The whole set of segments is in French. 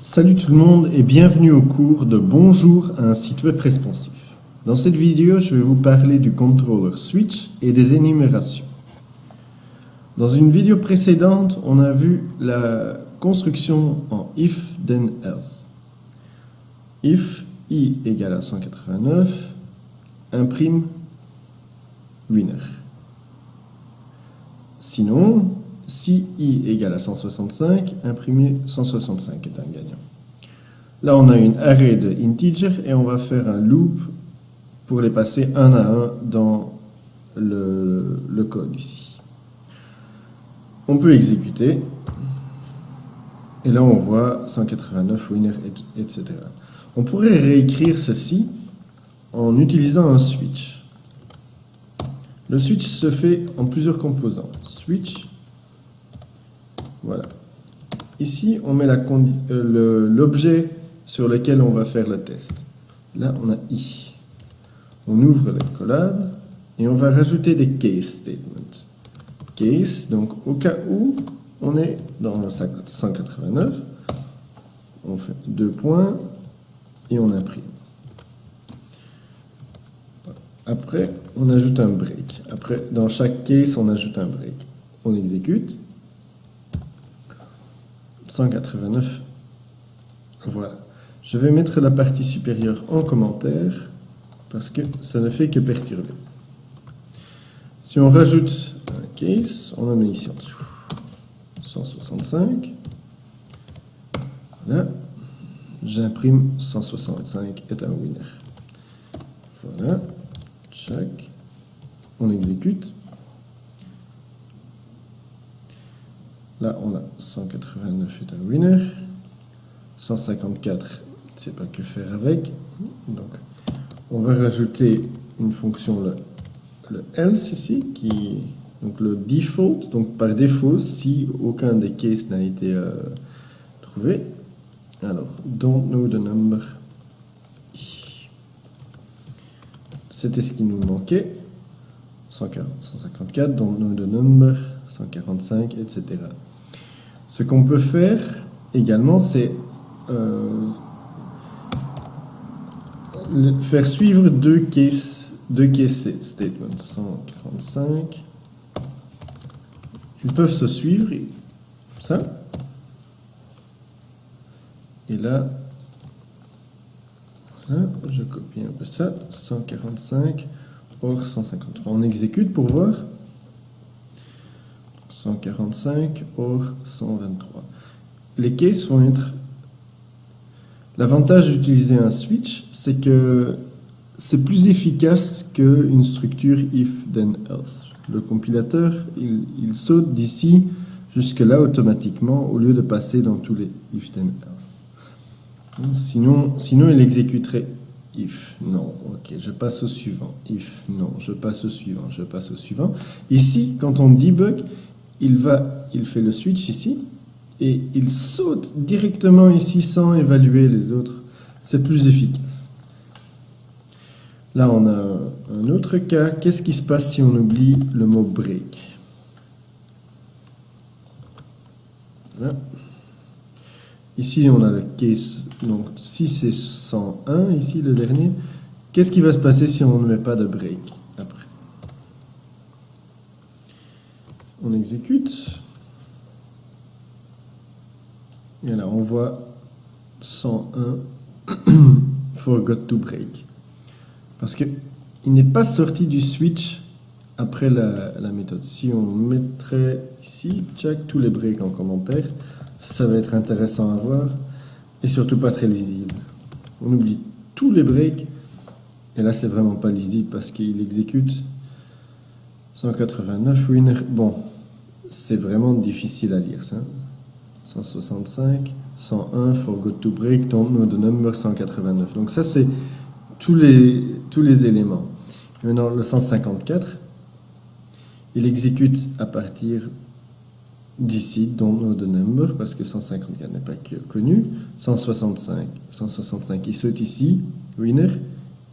Salut tout le monde et bienvenue au cours de Bonjour à un site web responsive. Dans cette vidéo, je vais vous parler du contrôleur switch et des énumérations. Dans une vidéo précédente, on a vu la construction en if then else. If i égale à 189, imprime winner. Sinon, si i égale à 165, imprimer 165 est un gagnant. Là, on a une array de integers et on va faire un loop pour les passer un à un dans le code ici. On peut exécuter et là on voit 189 winner, etc. On pourrait réécrire ceci en utilisant un switch. Le switch se fait en plusieurs composants. Switch. Voilà. Ici, on met l'objet sur lequel on va faire le test. Là, on a i. On ouvre l'accolade et on va rajouter des case statements. Case, donc au cas où on est dans 189, on fait 2 points et on imprime. Après, on ajoute un break. Après, dans chaque case, on ajoute un break. On exécute. 189. Voilà. Je vais mettre la partie supérieure en commentaire parce que ça ne fait que perturber. Si on rajoute un case, on le met ici en dessous. 165. Voilà. J'imprime 165 est un winner. Voilà. Check. On exécute. Là, on a 189 est un winner. 154, je ne sais pas que faire avec. Donc, on va rajouter une fonction, le else ici, donc le default. Donc, par défaut, si aucun des cases n'a été trouvé. Alors, don't know the number. C'était ce qui nous manquait. 154, don't know the number. 145, etc. Ce qu'on peut faire également, c'est faire suivre deux case statements. 145. Ils peuvent se suivre, comme ça. Et là, voilà, je copie un peu ça. 145 or 153. On exécute pour voir. 145 or 123. Les cases vont être... L'avantage d'utiliser un switch, c'est que c'est plus efficace qu'une structure if then else. Le compilateur, il saute d'ici jusque là automatiquement au lieu de passer dans tous les if then else. Sinon il exécuterait if, non, ok, je passe au suivant. If, non, je passe au suivant, je passe au suivant. Ici, quand on debug, il fait le switch ici, et il saute directement ici sans évaluer les autres. C'est plus efficace. Là, on a un autre cas. Qu'est-ce qui se passe si on oublie le mot break? Voilà. Ici, on a le case. Donc, si c'est 101, ici, le dernier, qu'est-ce qui va se passer si on ne met pas de break après? On exécute. Et là, on voit 101 forgot to break. Parce qu'il n'est pas sorti du switch après la méthode. Si on mettrait ici, check tous les breaks en commentaire, ça va être intéressant à voir et surtout pas très lisible. On oublie tous les breaks et là, c'est vraiment pas lisible parce qu'il exécute 189 winner. Bon, c'est vraiment difficile à lire ça. 165, 101, forgot to break, don't know the number, 189. Donc ça, c'est tous les éléments. Et maintenant, le 154, il exécute à partir d'ici, don't know the number, parce que 154 n'est pas connu. 165, il saute ici, winner,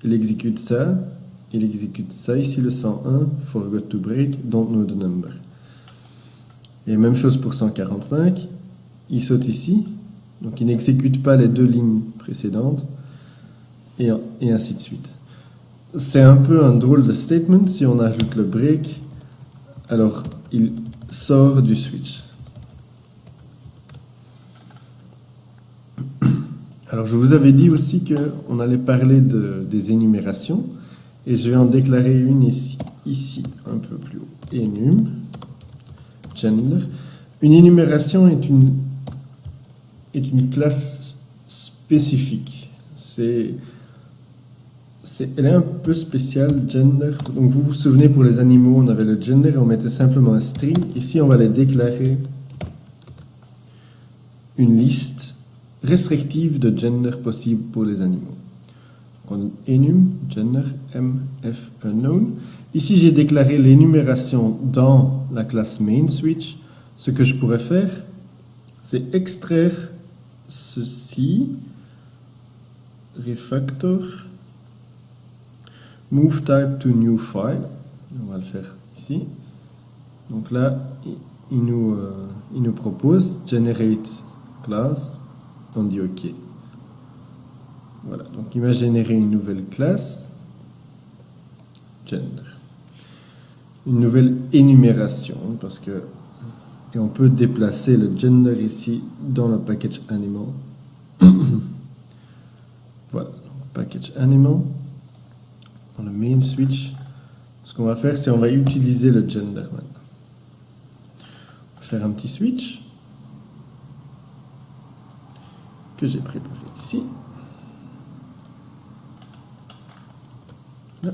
il exécute ça ici, le 101, forgot to break, don't know the number. Et même chose pour 145, il saute ici, Donc il n'exécute pas les deux lignes précédentes, et ainsi de suite. C'est un peu un drôle de statement. Si on ajoute le break, alors il sort du switch. Alors je vous avais dit aussi qu'on allait parler des énumérations, et je vais en déclarer une ici un peu plus haut. Enum, gender. Une énumération est une classe spécifique. Elle est un peu spéciale, gender. Donc vous vous souvenez, pour les animaux, on avait le gender et on mettait simplement un string. Ici, on va les déclarer une liste restrictive de gender possible pour les animaux. Donc, enum, gender, mf, unknown. Ici, j'ai déclaré l'énumération dans la classe main switch. Ce que je pourrais faire, c'est extraire ceci, refactor, move type to new file. On va le faire ici. Donc là, il nous propose generate class. On dit OK. Voilà, donc il va générer une nouvelle classe, gender. Une nouvelle énumération, parce que et on peut déplacer le gender ici dans le package animal. Voilà, donc package animal. Dans le main switch, ce qu'on va faire, c'est on va utiliser le gender maintenant. On va faire un petit switch que j'ai préparé ici. Là.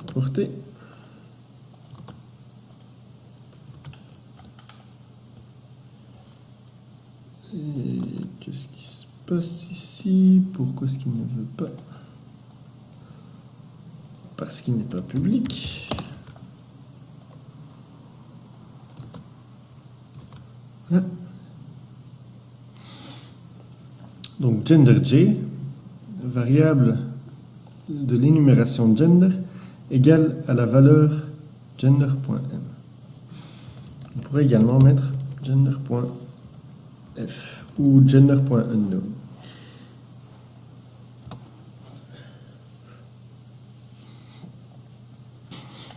Importer. Et qu'est-ce qui se passe ici? Pourquoi est-ce qu'il ne veut pas? Parce qu'il n'est pas public. Voilà. Donc genderJ, variable de l'énumération gender, égale à la valeur gender.m. On pourrait également mettre gender.f ou gender.unknown.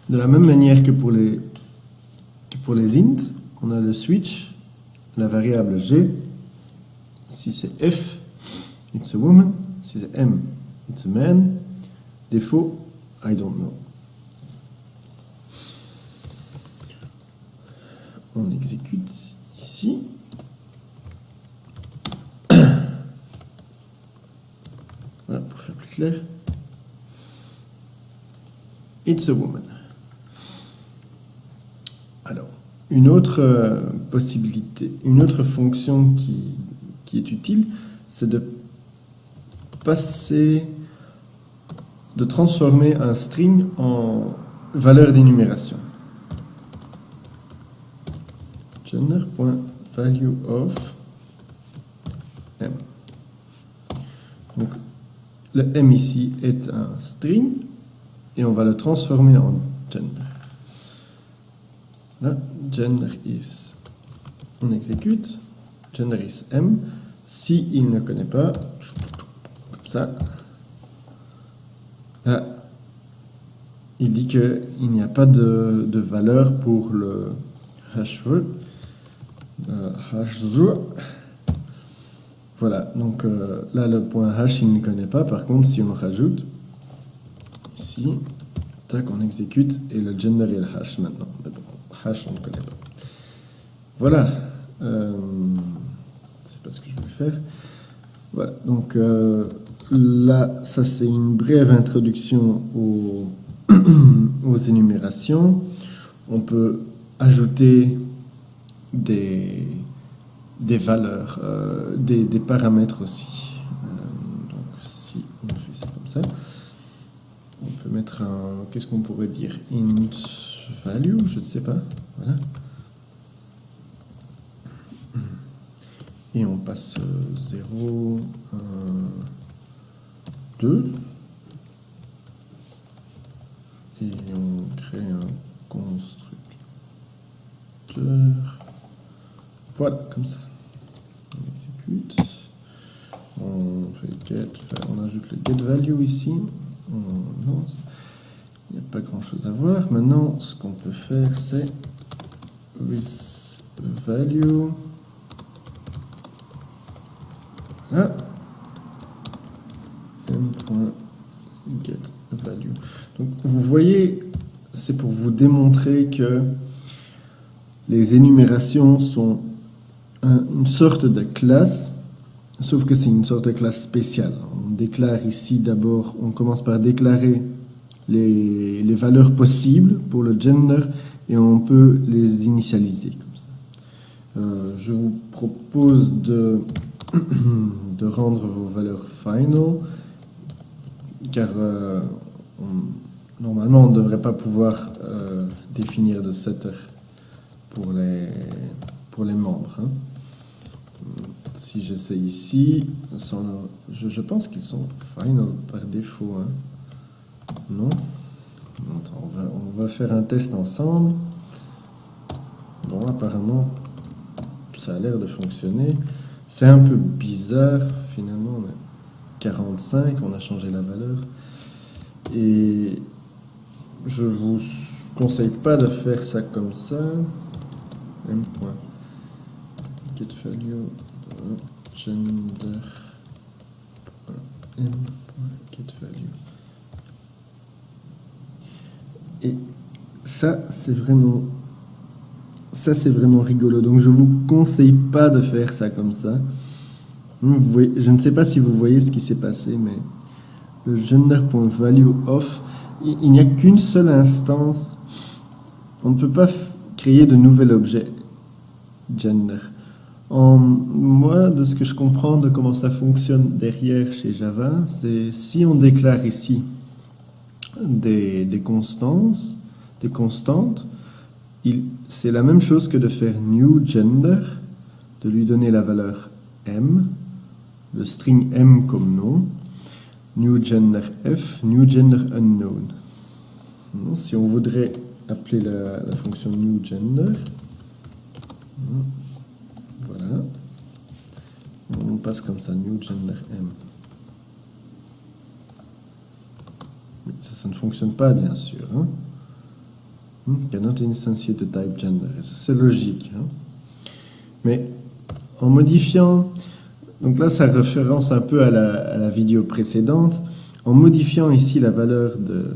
De la même manière que pour les int, on a le switch, la variable g. Si c'est f, it's a woman. Si c'est m, it's a man. Défaut, I don't know. On exécute ici. Voilà, pour faire plus clair. It's a woman. Alors, une autre possibilité, une autre fonction qui est utile, c'est de transformer un string en valeur d'énumération. Gender.valueOf m. Donc, le m ici est un string et on va le transformer en gender. Là, gender is, on exécute, gender is m. Si il ne connaît pas, comme ça, là, il dit qu'il n'y a pas de valeur pour le hashword. Voilà, donc là le point hash il ne connaît pas. Par contre, si on rajoute ici, tac, on exécute et le gender est le hash maintenant. Mais bon, hash on ne connaît pas. Voilà, c'est pas ce que je vais faire. Voilà, donc là, ça c'est une brève introduction aux énumérations. On peut ajouter des valeurs, des paramètres aussi. Donc si on fait ça comme ça, on peut mettre un, qu'est-ce qu'on pourrait dire, int value, je ne sais pas, voilà. Et on passe 0, 1, 2. Et on crée un constructeur. Voilà, comme ça. On exécute. On fait get, on ajoute le get value ici. On lance. Il n'y a pas grand chose à voir. Maintenant, ce qu'on peut faire, c'est with value. Ah. m.get value. Donc, vous voyez, c'est pour vous démontrer que les énumérations sont une sorte de classe, sauf que c'est une sorte de classe spéciale. On déclare ici d'abord, on commence par déclarer les valeurs possibles pour le gender et on peut les initialiser comme ça. Je vous propose de rendre vos valeurs final, car normalement on ne devrait pas pouvoir définir de setter pour les membres. Hein. Si j'essaie ici, je pense qu'ils sont final par défaut. Hein. Non. Attends, on va faire un test ensemble. Bon, apparemment, ça a l'air de fonctionner. C'est un peu bizarre, finalement. On a 45, on a changé la valeur. Et je vous conseille pas de faire ça comme ça. m.getValue gender m.getValue. Et ça c'est vraiment rigolo. Donc je vous conseille pas de faire ça comme ça. Vous voyez, je ne sais pas si vous voyez ce qui s'est passé, mais le gender.value off, il n'y a qu'une seule instance. On ne peut pas créer de nouvel objet gender. Moi, de ce que je comprends de comment ça fonctionne derrière chez Java, c'est si on déclare ici des constantes, c'est la même chose que de faire new gender, de lui donner la valeur m, le string m comme nom, new gender f, new gender unknown. Si on voudrait appeler la fonction new gender, voilà, on passe comme ça, new gender m. Mais ça ne fonctionne pas, bien sûr. Hein. Cannot instantiate the type gender. Ça, c'est logique. Hein. Mais en modifiant, donc là, ça référence un peu à la vidéo précédente, en modifiant ici la valeur de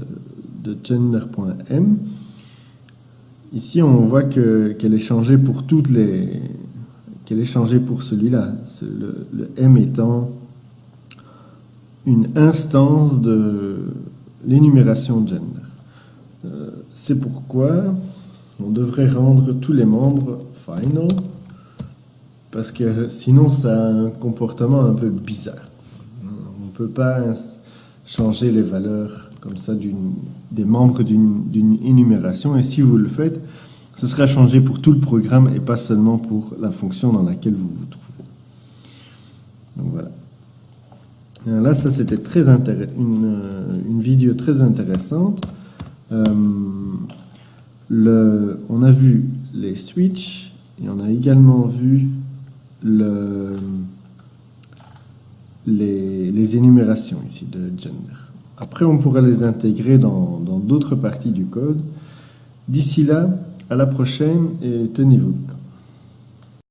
gender.m, ici, on voit qu'elle est changée pour qu'elle est changée pour celui-là. Le m étant une instance de l'énumération gender. C'est pourquoi on devrait rendre tous les membres final, parce que sinon ça a un comportement un peu bizarre. On ne peut pas changer les valeurs comme ça des membres d'une énumération, et si vous le faites, ce sera changé pour tout le programme et pas seulement pour la fonction dans laquelle vous vous trouvez. Donc voilà. Alors là, ça c'était une vidéo très intéressante. On a vu les switches et on a également vu les énumérations ici de gender. Après, on pourra les intégrer dans d'autres parties du code. D'ici là, à la prochaine et tenez-vous bien.